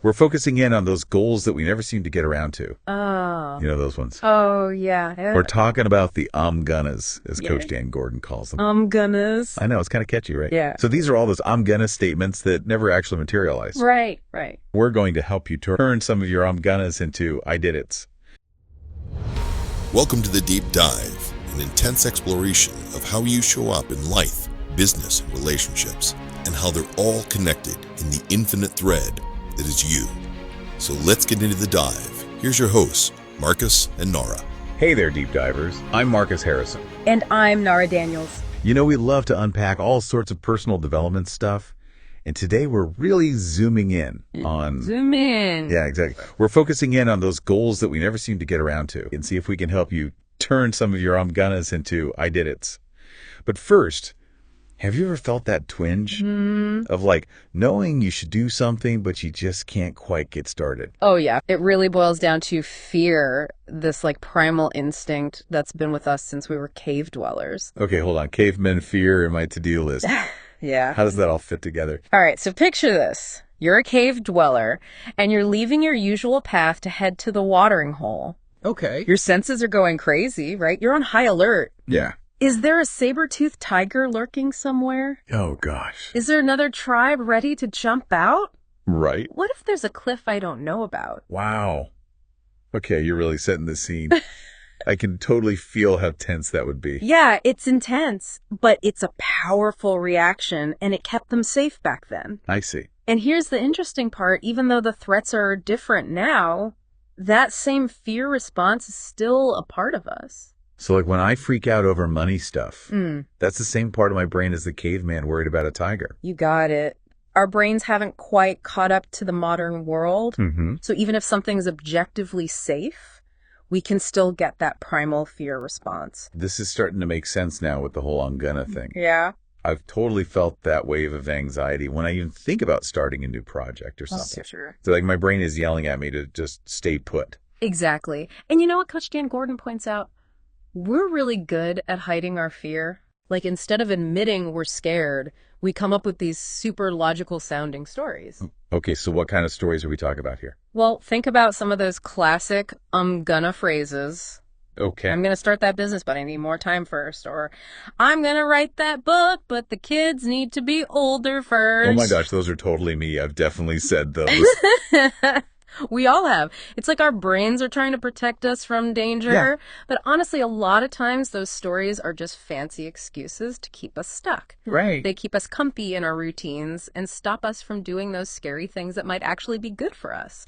We're focusing in on those goals that we never seem to get around to. Oh. You know those ones? Oh, yeah. We're talking about the Omgunnas, as Coach Dan Gordon calls them. Omgunnas. I know, it's kind of catchy, right? Yeah. So these are all those Omgunnas statements that never actually materialize. Right. We're going to help you turn some of your Omgunnas into I did it's. Welcome to the Deep Dive, an intense exploration of how you show up in life, business, and relationships, and how they're all connected in the infinite thread that is you. So let's get into the dive. Here's your hosts, Marcus and Nara. Hey there, Deep Divers. I'm Marcus Harrison. And I'm Nara Daniels. You know, we love to unpack all sorts of personal development stuff. And today we're really zooming in on... Zoom in. Yeah, exactly. We're focusing in on those goals that we never seem to get around to and see if we can help you turn some of your Omgunnas into I did it's. But first, have you ever felt that twinge of like knowing you should do something, but you just can't quite get started? Oh, yeah. It really boils down to fear, this like primal instinct that's been with us since we were cave dwellers. Okay, hold on. Cavemen fear in my to-do list. Yeah. How does that all fit together? All right, so picture this. You're a cave dweller, and you're leaving your usual path to head to the watering hole. Okay. Your senses are going crazy, right? You're on high alert. Yeah. Is there a saber-toothed tiger lurking somewhere? Oh, gosh. Is there another tribe ready to jump out? Right. What if there's a cliff I don't know about? Wow. Okay, you're really setting the scene. I can totally feel how tense that would be. Yeah, it's intense, but it's a powerful reaction, and it kept them safe back then. I see. And here's the interesting part. Even though the threats are different now, that same fear response is still a part of us. So like when I freak out over money stuff, that's the same part of my brain as the caveman worried about a tiger. You got it. Our brains haven't quite caught up to the modern world. So even if something's objectively safe, we can still get that primal fear response. This is starting to make sense now with the whole Omgunna thing. Yeah. I've totally felt that wave of anxiety when I even think about starting a new project or something. That's true. So like my brain is yelling at me to just stay put. Exactly. And you know what Coach Dan Gordon points out? We're really good at hiding our fear. Like instead of admitting we're scared, we come up with these super logical sounding stories. Okay, so what kind of stories are we talking about here? Well, think about some of those classic gonna phrases. Okay. I'm going to start that business, but I need more time first. Or I'm going to write that book, but the kids need to be older first. Oh my gosh, those are totally me. I've definitely said those. We all have. It's like our brains are trying to protect us from danger. Yeah. But honestly, a lot of times those stories are just fancy excuses to keep us stuck. Right. They keep us comfy in our routines and stop us from doing those scary things that might actually be good for us.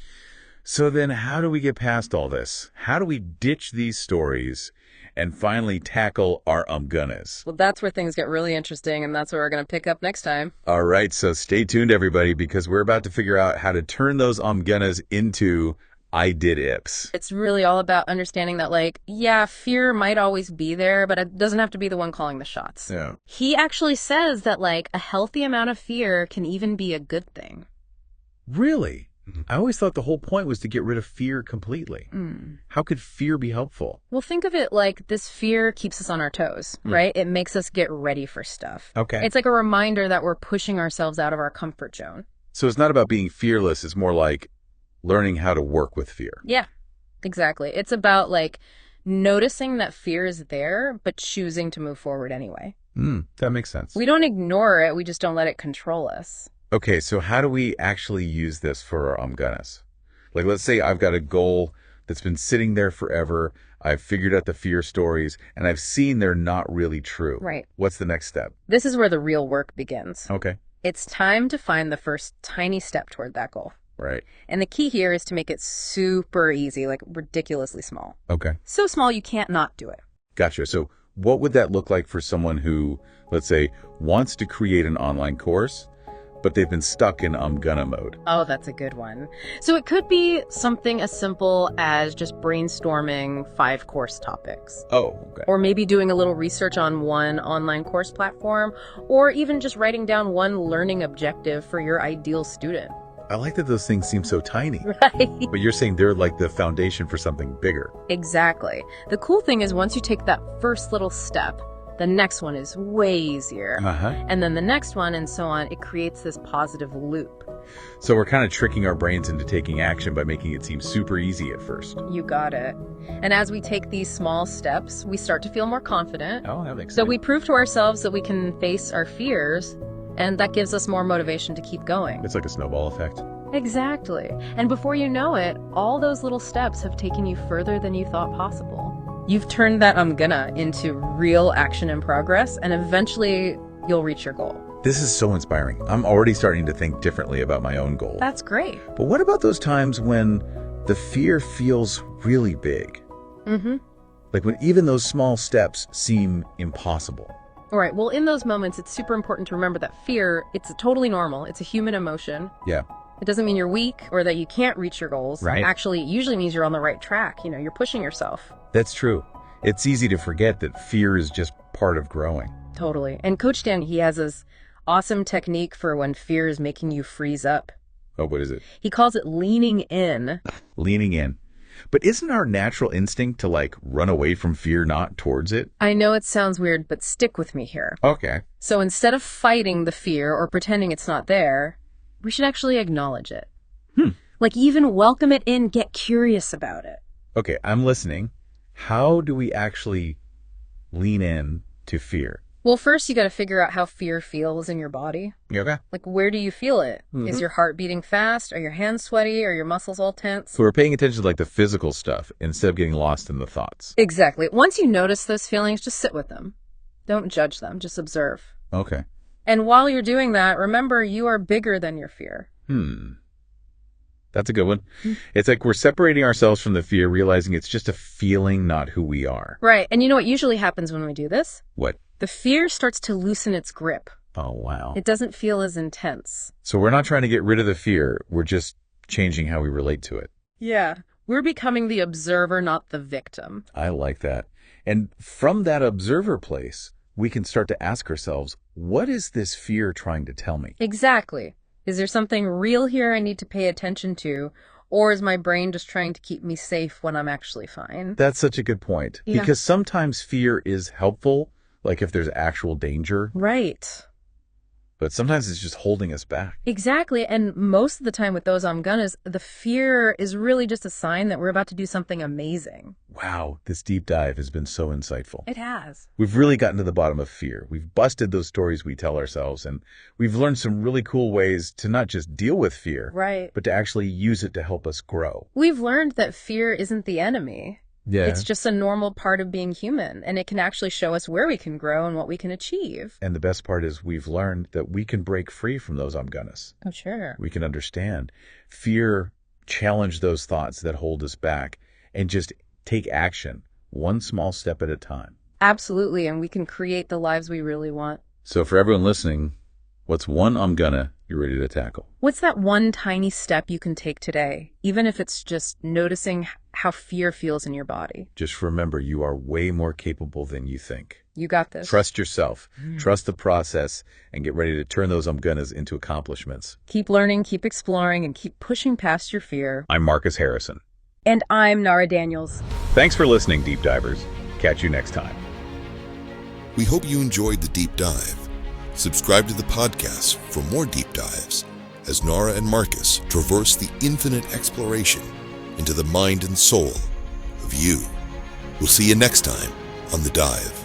So then how do we get past all this? How do we ditch these stories and finally tackle our Omgunnas? Well, that's where things get really interesting, and that's where we're going to pick up next time. All right, so stay tuned, everybody, because we're about to figure out how to turn those Omgunnas into I did ips. It's really all about understanding that, like, yeah, fear might always be there, but it doesn't have to be the one calling the shots. Yeah. He actually says that, like, a healthy amount of fear can even be a good thing. Really? I always thought the whole point was to get rid of fear completely. How could fear be helpful? Well, think of it like this fear keeps us on our toes, right? It makes us get ready for stuff. Okay. It's like a reminder that we're pushing ourselves out of our comfort zone. So it's not about being fearless. It's more like learning how to work with fear. Yeah, exactly. It's about, like, noticing that fear is there, but choosing to move forward anyway. That makes sense. We don't ignore it. We just don't let it control us. Okay, so how do we actually use this for our Omgunnas? Like, let's say I've got a goal that's been sitting there forever. I've figured out the fear stories, and I've seen they're not really true. Right. What's the next step? This is where the real work begins. Okay. It's time to find the first tiny step toward that goal. Right. And the key here is to make it super easy, like ridiculously small. Okay. So small you can't not do it. Gotcha. So what would that look like for someone who, let's say, wants to create an online course, but they've been stuck in Omgunna mode? Oh, that's a good one. So it could be something as simple as just brainstorming 5 course topics. Oh, okay. Or maybe doing a little research on one online course platform, or even just writing down one learning objective for your ideal student. I like that those things seem so tiny. Right. But you're saying they're like the foundation for something bigger. Exactly. The cool thing is once you take that first little step, The next one is way easier. Uh-huh. And then the next one, and so on. It creates this positive loop. So we're kind of tricking our brains into taking action by making it seem super easy at first. You got it. And as we take these small steps, we start to feel more confident. Oh, that makes So sense. we prove to ourselves that we can face our fears, and that gives us more motivation to keep going. It's like a snowball effect. Exactly. And before you know it, all those little steps have taken you further than you thought possible. You've turned that Omgunna into real action and progress, and eventually you'll reach your goal. This is so inspiring. I'm already starting to think differently about my own goal. That's great. But what about those times when the fear feels really big? Mm-hmm. Like when even those small steps seem impossible. All right. Well, in those moments, it's super important to remember that fear, it's totally normal. It's a human emotion. Yeah. It doesn't mean you're weak or that you can't reach your goals. Right. Actually, it usually means you're on the right track. You're pushing yourself. That's true. It's easy to forget that fear is just part of growing. Totally. And Coach Dan, he has this awesome technique for when fear is making you freeze up. Oh, what is it? He calls it leaning in. Leaning in. But isn't our natural instinct to run away from fear, not towards it? I know it sounds weird, but stick with me here. Okay. So instead of fighting the fear or pretending it's not there, we should actually acknowledge it. Even welcome it in, get curious about it. Okay, I'm listening. How do we actually lean in to fear? Well, first you got to figure out how fear feels in your body. Okay. Where do you feel it? Is your heart beating fast? Are your hands sweaty? Are your muscles all tense? So we're paying attention to the physical stuff instead of getting lost in the thoughts. Exactly. Once you notice those feelings, just sit with them. Don't judge them, just observe. Okay. And while you're doing that, remember you are bigger than your fear. That's a good one. It's like we're separating ourselves from the fear, realizing it's just a feeling, not who we are. Right. And you know what usually happens when we do this? What? The fear starts to loosen its grip. Oh, wow. It doesn't feel as intense. So we're not trying to get rid of the fear. We're just changing how we relate to it. Yeah. We're becoming the observer, not the victim. I like that. And from that observer place, we can start to ask ourselves, what is this fear trying to tell me? Exactly. Is there something real here I need to pay attention to? Or is my brain just trying to keep me safe when I'm actually fine? That's such a good point. Yeah. Because sometimes fear is helpful, like if there's actual danger, Right. but sometimes it's just holding us back. Exactly. And most of the time with those Omgunnas, the fear is really just a sign that we're about to do something amazing. Wow, this deep dive has been so insightful. It has. We've really gotten to the bottom of fear. We've busted those stories we tell ourselves, and we've learned some really cool ways to not just deal with fear, Right. but to actually use it to help us grow. We've learned that fear isn't the enemy. Yeah. It's just a normal part of being human, and it can actually show us where we can grow and what we can achieve. And the best part is we've learned that we can break free from those Omgunnas. Oh, sure. We can understand. Fear, challenge those thoughts that hold us back, and just take action, one small step at a time. Absolutely, and we can create the lives we really want. So for everyone listening, what's one Omgunna you're ready to tackle? What's that one tiny step you can take today, even if it's just noticing how fear feels in your body? Just remember, you are way more capable than you think. You got this. Trust yourself, trust the process, and get ready to turn those Omgunnas into accomplishments. Keep learning, keep exploring, and keep pushing past your fear. I'm Marcus Harrison. And I'm Nara Daniels. Thanks for listening, Deep Divers. Catch you next time. We hope you enjoyed the deep dive. Subscribe to the podcast for more deep dives as Nara and Marcus traverse the infinite exploration into the mind and soul of you. We'll see you next time on The Dive.